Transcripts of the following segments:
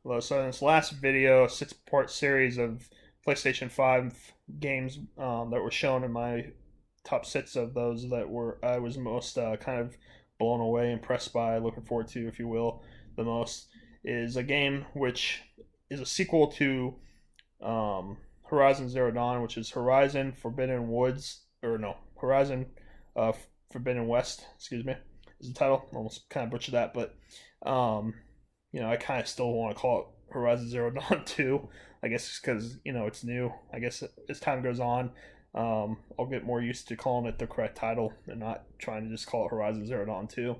Hello. So in this last video, six-part series of PlayStation 5 games that were shown in my top six of those that were I was most kind of blown away, impressed by, looking forward to, if you will, the most is a game which is a sequel to Horizon Zero Dawn, which is Horizon Forbidden Woods, or no, Horizon uh, Forbidden West, excuse me, is the title. Almost kind of butchered that, but um, I kind of still want to call it Horizon Zero Dawn 2. I guess just because, it's new. I guess as time goes on, I'll get more used to calling it the correct title and not trying to just call it Horizon Zero Dawn 2.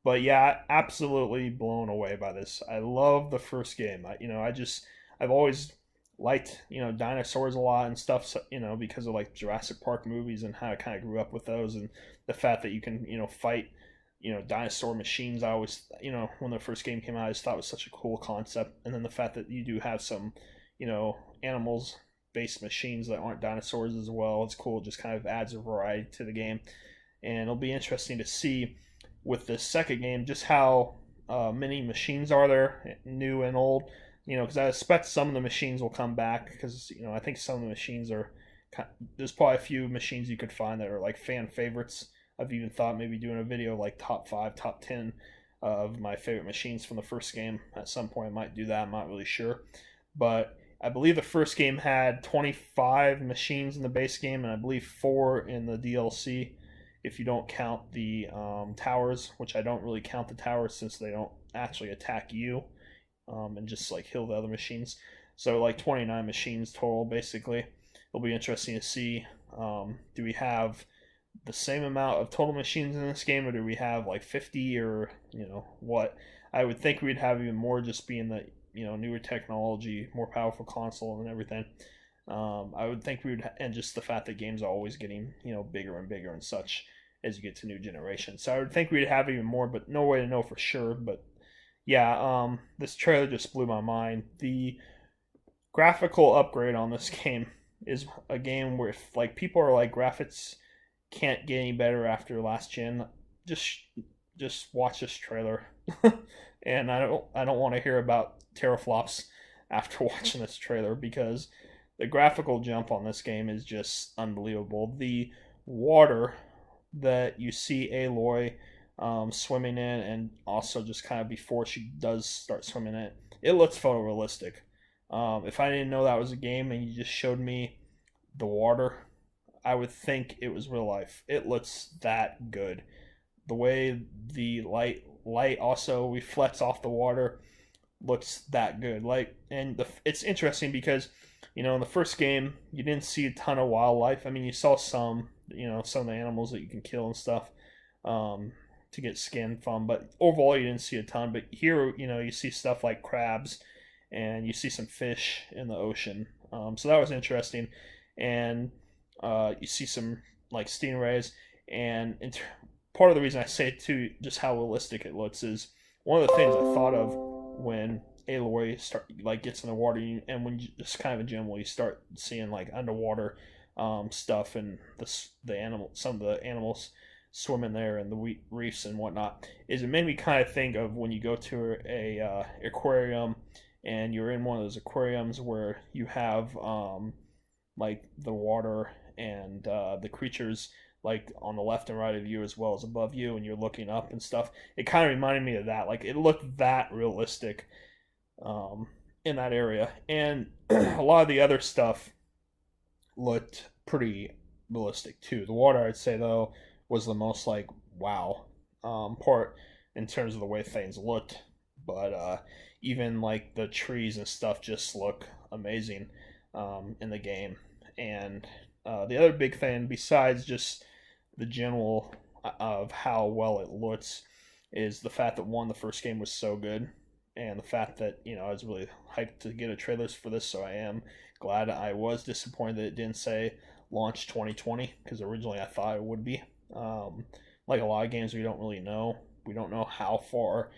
But yeah, absolutely blown away by this. I love the first game. I've always liked, dinosaurs a lot and stuff, so, because of like Jurassic Park movies and how I kind of grew up with those and the fact that you can, fight dinosaur machines. I always, when the first game came out, I just thought it was such a cool concept. And then the fact that you do have some, animals based machines that aren't dinosaurs as well, it's cool. It just kind of adds a variety to the game. And it'll be interesting to see with this second game just how many machines are there, new and old. Because I expect some of the machines will come back because I think some of the machines are. There's probably a few machines you could find that are like fan favorites. I've even thought maybe doing a video like top 5, top 10 of my favorite machines from the first game. At some point, I might do that. I'm not really sure. But I believe the first game had 25 machines in the base game, and I believe 4 in the DLC, if you don't count the towers, which I don't really count the towers since they don't actually attack you and just like heal the other machines. So, like 29 machines total, basically. It'll be interesting to see. Do we have the same amount of total machines in this game, or do we have like 50 or what? I would think we'd have even more, just being the newer technology, more powerful console and everything. I would think we would, and just the fact that games are always getting bigger and bigger and such as you get to new generations. So I would think we'd have even more, but no way to know for sure. But yeah, this trailer just blew my mind. The graphical upgrade on this game is a game where if like people are like graphics can't get any better after last gen, just watch this trailer. And I don't want to hear about teraflops after watching this trailer because the graphical jump on this game is just unbelievable. The water that you see Aloy swimming in, and also just kind of before she does start swimming in, it looks photorealistic. If I didn't know that was a game and you just showed me the water, I would think it was real life. It looks that good. The way the light also reflects off the water looks that good. Like, and it's interesting because in the first game you didn't see a ton of wildlife. I mean, you saw some, some of the animals that you can kill and stuff to get skin from, but overall you didn't see a ton. But here, you see stuff like crabs, and you see some fish in the ocean. So that was interesting, and you see some like stingrays, and part of the reason I say it too, just how realistic it looks, is one of the things I thought of when Aloy gets in the water, and when you just kind of in general you start seeing like underwater stuff and some of the animals swimming there and the reefs and whatnot, is it made me kind of think of when you go to a aquarium and you're in one of those aquariums where you have like the water and the creatures like on the left and right of you as well as above you, and you're looking up and stuff. It kind of reminded me of that. Like, it looked that realistic in that area, and a lot of the other stuff looked pretty realistic too. The water, I'd say though, was the most like wow part in terms of the way things looked. But even like the trees and stuff just look amazing in the game. And the other big thing, besides just the general of how well it looks, is the fact that the first game was so good, and the fact that I was really hyped to get a trailer for this. So I am glad. I was disappointed that it didn't say launch 2020 because originally I thought it would be. Like a lot of games, we don't really know. We don't know how far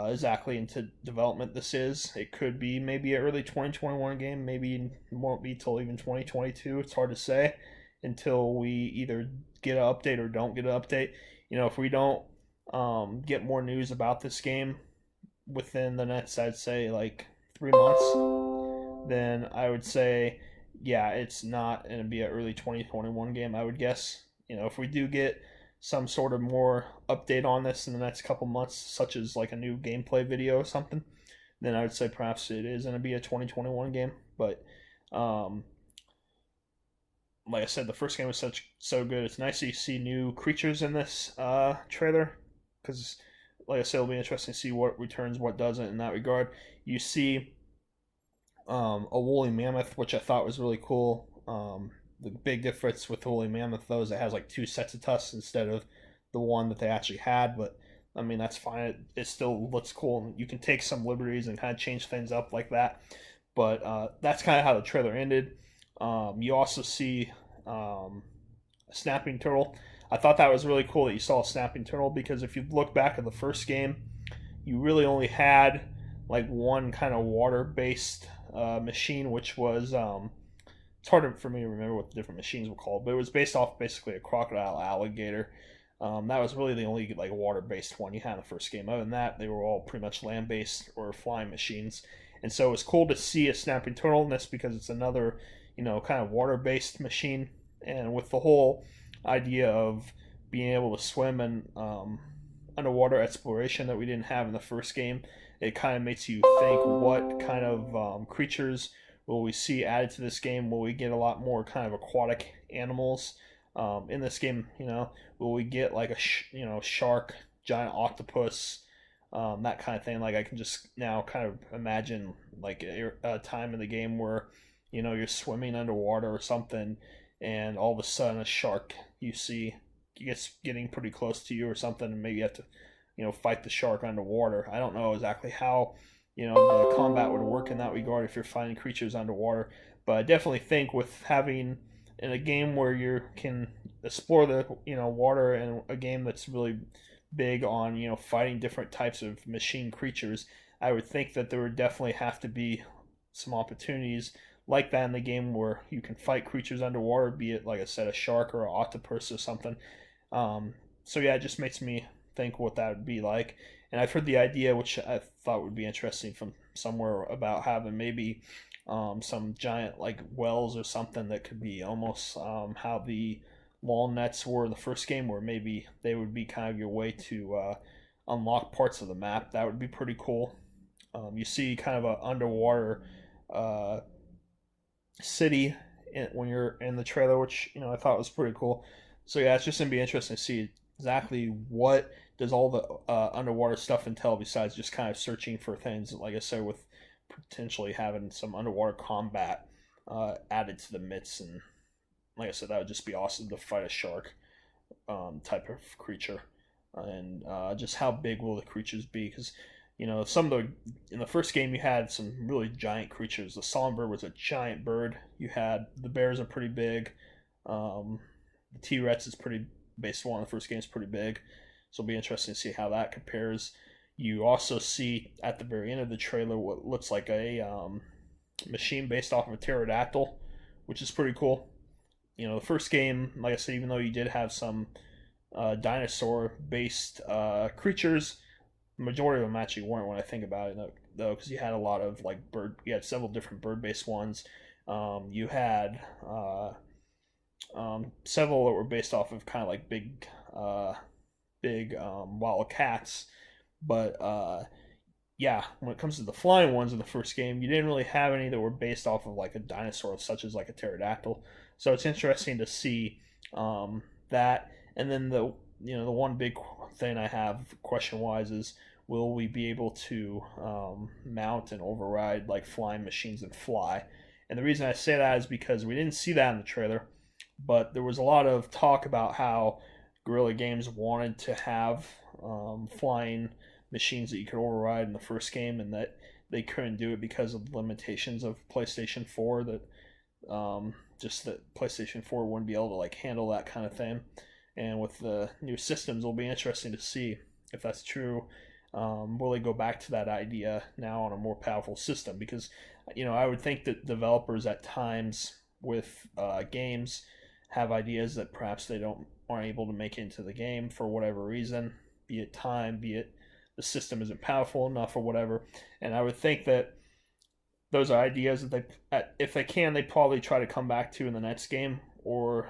exactly into development this is. It could be maybe an early 2021 game. Maybe it won't be till even 2022. It's hard to say until we either get an update or don't get an update. If we don't get more news about this game, within the next, I'd say, like 3 months, then I would say, yeah, it's not going to be an early 2021 game, I would guess. If we do get some sort of more update on this in the next couple months, such as like a new gameplay video or something, then I would say perhaps it is going to be a 2021 game. But um, like I said, the first game was so good. It's nice to see new creatures in this trailer because, like I said, it'll be interesting to see what returns, what doesn't in that regard. You see a woolly mammoth, which I thought was really cool. The big difference with the woolly mammoth, though, is it has like two sets of tusks instead of the one that they actually had. But I mean, that's fine. It still looks cool. You can take some liberties and kind of change things up like that. But that's kind of how the trailer ended. You also see a snapping turtle. I thought that was really cool that you saw a snapping turtle because if you look back at the first game, you really only had like one kind of water-based machine, which was it's hard for me to remember what the different machines were called, but it was based off basically a crocodile alligator. That was really the only like water-based one you had in the first game. Other than that, they were all pretty much land-based or flying machines. And so it was cool to see a snapping turtle in this because it's another, kind of water-based machine. And with the whole idea of being able to swim and underwater exploration that we didn't have in the first game, it kind of makes you think what kind of creatures will we see added to this game? Will we get a lot more kind of aquatic animals in this game? Will we get like a shark, giant octopus, that kind of thing? Like I can just now kind of imagine like a time in the game where you're swimming underwater or something, and all of a sudden a shark you see gets getting pretty close to you or something, and maybe you have to fight the shark underwater. I don't know exactly how the combat would work in that regard if you're fighting creatures underwater, but I definitely think with having in a game where you can explore the water, and a game that's really big on fighting different types of machine creatures, I would think that there would definitely have to be some opportunities like that in the game where you can fight creatures underwater, be it like I said, a shark or an octopus or something. So yeah, it just makes me think what that would be like. And I've heard the idea, which I thought would be interesting from somewhere, about having maybe some giant like wells or something that could be almost how the wall nets were in the first game, where maybe they would be kind of your way to unlock parts of the map. That would be pretty cool. You see kind of a underwater uh, city when you're in the trailer, which I thought was pretty cool. So yeah, it's just gonna be interesting to see exactly what does all the underwater stuff entail besides just kind of searching for things. Like I said, with potentially having some underwater combat added to the mix, and like I said, that would just be awesome to fight a shark type of creature. And just how big will the creatures be? Because some of the in the first game you had some really giant creatures. The songbird was a giant bird. You had the bears are pretty big. The T Rex is pretty based on the first game is pretty big, so it'll be interesting to see how that compares. You also see at the very end of the trailer what looks like a machine based off of a pterodactyl, which is pretty cool. The first game, like I said, even though you did have some dinosaur-based creatures, the majority of them actually weren't when I think about it, though, because you had a lot of like bird. You had several different bird-based ones. You had several that were based off of kind of like big wild cats, but yeah, when it comes to the flying ones in the first game, you didn't really have any that were based off of like a dinosaur, such as like a pterodactyl. So it's interesting to see that. And then the one big thing I have question wise is, will we be able to mount and override like flying machines and fly? And the reason I say that is because we didn't see that in the trailer, but there was a lot of talk about how Guerrilla Games wanted to have flying machines that you could override in the first game, and that they couldn't do it because of the limitations of PlayStation 4. Just that PlayStation 4 wouldn't be able to like handle that kind of thing. And with the new systems, it'll be interesting to see if that's true. Will they go back to that idea now on a more powerful system? Because I would think that developers at times with games have ideas that perhaps they aren't able to make into the game for whatever reason, be it time, be it the system isn't powerful enough or whatever. And I would think that those are ideas that if they can, they probably try to come back to in the next game, or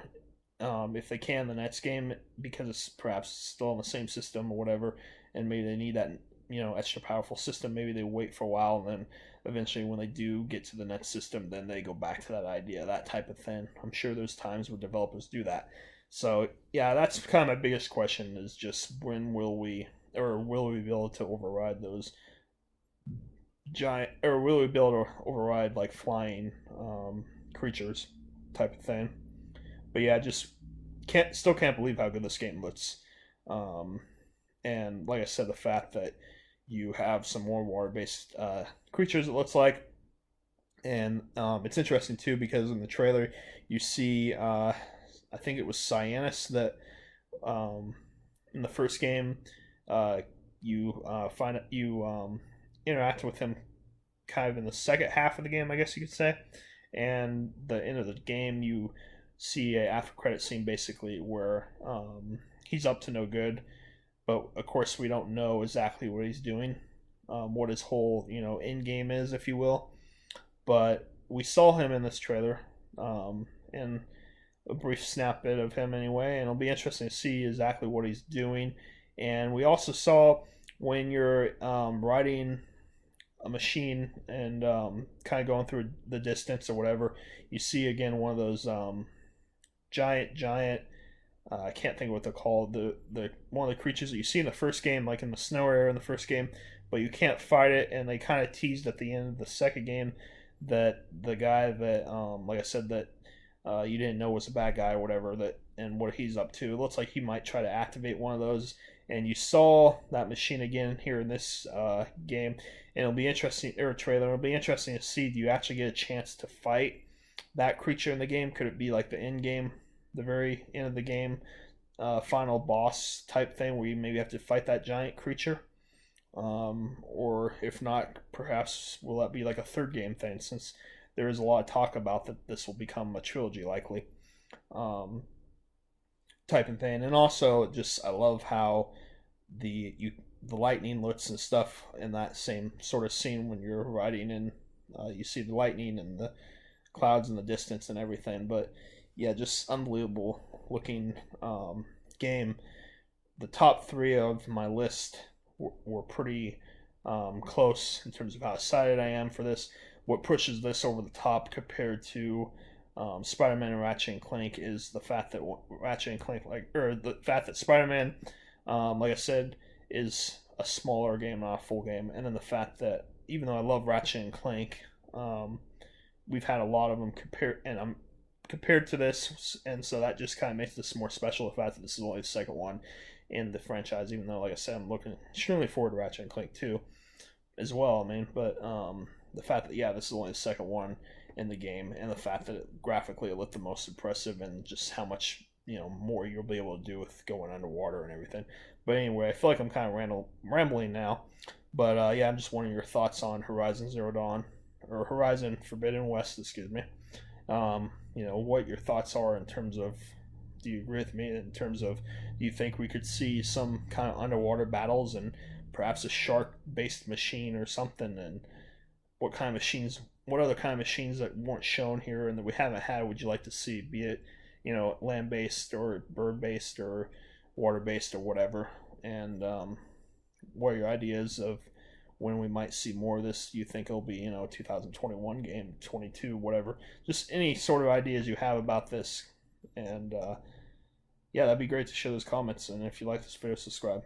if they can, the next game, because it's perhaps still on the same system or whatever, and maybe they need that extra powerful system. Maybe they wait for a while, and then eventually, when they do get to the next system, then they go back to that idea, that type of thing. I'm sure there's times where developers do that. So yeah, that's kind of my biggest question: is just when will we, or will we be able to override those giant, or will we be able to override like flying creatures type of thing? But yeah, just can't believe how good this game looks. Um, and like I said, the fact that you have some more water-based creatures, it looks like, and it's interesting too because in the trailer you see, I think it was Cyanus that in the first game, you find you interact with him kind of in the second half of the game, I guess you could say, and the end of the game you see a after credit scene basically where he's up to no good, but of course we don't know exactly what he's doing, what his whole end game is, if you will. But we saw him in this trailer, and a brief snap bit of him anyway, and it'll be interesting to see exactly what he's doing. And we also saw when you're riding a machine and kind of going through the distance or whatever, you see again one of those giant. I can't think of what they're called. The one of the creatures that you see in the first game, like in the snow area in the first game, but you can't fight it. And they kind of teased at the end of the second game that the guy that, like I said, that you didn't know was a bad guy or whatever, that and what he's up to. It looks like he might try to activate one of those. And you saw that machine again here in this game, and it'll be interesting, or trailer. It'll be interesting to see. Do you actually get a chance to fight that creature in the game? Could it be like the end game, the very end of the game, final boss type thing where you maybe have to fight that giant creature? Or if not, perhaps will that be like a third game thing, since there is a lot of talk about that this will become a trilogy likely, type of thing. And also, just I love how the lightning looks and stuff in that same sort of scene when you're riding in. You see the lightning and the clouds in the distance and everything. But yeah, just unbelievable looking game. The top three of my list were pretty close in terms of how excited I am for this. What pushes this over the top compared to Spider-Man and Ratchet and Clank is the fact that Ratchet and Clank, the fact that Spider-Man, like I said, is a smaller game, not a full game, and then the fact that even though I love Ratchet and Clank, we've had a lot of them compared to this, and so that just kind of makes this more special. The fact that this is only the second one in the franchise, even though, like I said, I'm looking extremely forward to Ratchet and Clank 2 as well. I mean, but the fact that this is only the second one in the game, and the fact that graphically it looked the most impressive, and just how much more you'll be able to do with going underwater and everything. But anyway, I feel like I'm kind of rambling now. But I'm just wondering your thoughts on Horizon Zero Dawn, or Horizon Forbidden West, excuse me. What your thoughts are in terms of, do you agree with me in terms of, do you think we could see some kind of underwater battles and perhaps a shark-based machine or something? And what other kind of machines that weren't shown here and that we haven't had would you like to see, be it land-based or bird-based or water-based or whatever? And what are your ideas of when we might see more of this? Do you think it'll be 2021 game, 22, whatever? Just any sort of ideas you have about this. And that'd be great to share those comments. And if you like this video, subscribe.